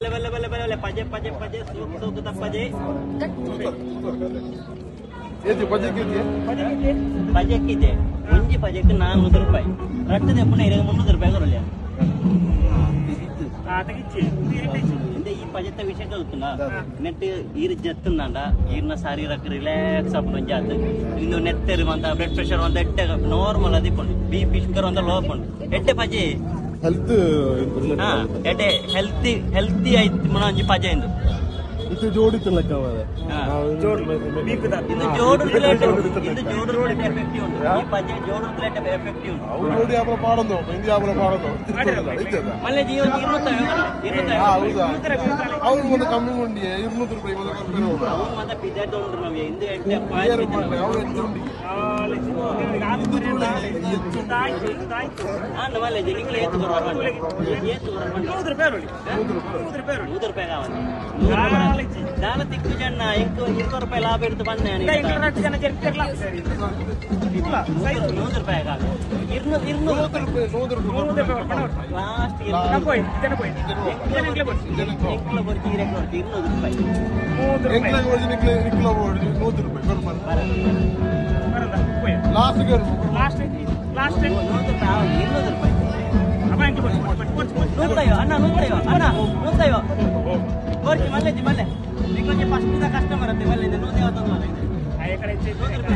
Bale bale bale bale paje paje paje so kita paje. Itu paje kiti? Paje kiti. Unji paje ke 400 ರೂಪಾಯಿ. ರಟ್ಟದೆ ಪುನಃ 300 ರೂಪಾಯಿ ಕೊರಲ್ಲ. ತೆಗಿಚ್ಚಿ ಇಂದ ಈ ಪಜೆತ ವಿಷಯ ಗೊತ್ತುನಾ ನೆಟ್ ಈರ್ ಜತ್ತುಂದಾಂಡ ಈರ್ನ ಶಾರೀರಿಕ ರಿಲ್ಯಾಕ್ಸ್ ಆಪುನ ಜಾತ್ ಇಂದು ನೆತ್ತೆರು ಅಂತ ಬ್ಲಡ್ ಪ್ರೆಷರ್ ಒಂದ ಎಟ್ಟೆ ನಾರ್ಮಲ್ ಅದಿಪುಂಡು ಬಿಪಿ ಶುಗರ್ ಒಂದ ಲೋ ಆಪುಂಡು ಎಟ್ಟೆ ಪಜೆ ಹೆಲ್ತ್ ಎಟ್ಟೆ ಹೆಲ್ತಿ ಐತಿ ಮನ ಒಂಜಿ ಪಜೆ ಇಂದು ಇದು ಜೋಡಿತ್ತು ಲೆಕ್ಕವದ ಇದು ಜೋಡು ರಿಲೇಟೆಡ್ ಎಫೆಕ್ಟಿವ್ ಉಂಟು ಈ ಪಜೆ ಜೋಡು ರಿಲೇಟೆಡ್ ಎಫೆಕ್ಟಿವ್ ಉಂಟು ಅವ್ರು ಜೋಡಿ ಯಾವ್ರ ಪಾಡೋದು ಹಿಂದಿ ಯಾವ್ರ ಪಾಡೋದು ಮಲ್ಲೆ ಜೀವ 200 ಅವ್ರು ಒಂದು ಕಮ್ಮಿ ಉಂಡಿ 200 ರೂಪಾಯಿ ಅವ್ರು ಮತ್ತೆ ಪಿಜ್ಜಾ ತೊಗೊಂಡ್ರು ನಾವು ಇಂದು ಎಟ್ಟೆ మళ్ళీ దీనికి ఏతు కొరవండి 100 ರೂಪಾಯಿ కావాలి దాని తిక్కు జన్న ఇంకో 20 ರೂಪಾಯಿ ಲಾಭ ಇಡ್ತು ಬನ್ನಿ 100 ರೂಪಾಯಿ కాదు 200 లాస్ట్ మళ్ళీ మీకు ఫస్ట్ కస్టమర్ అంతే మళ్ళీ 150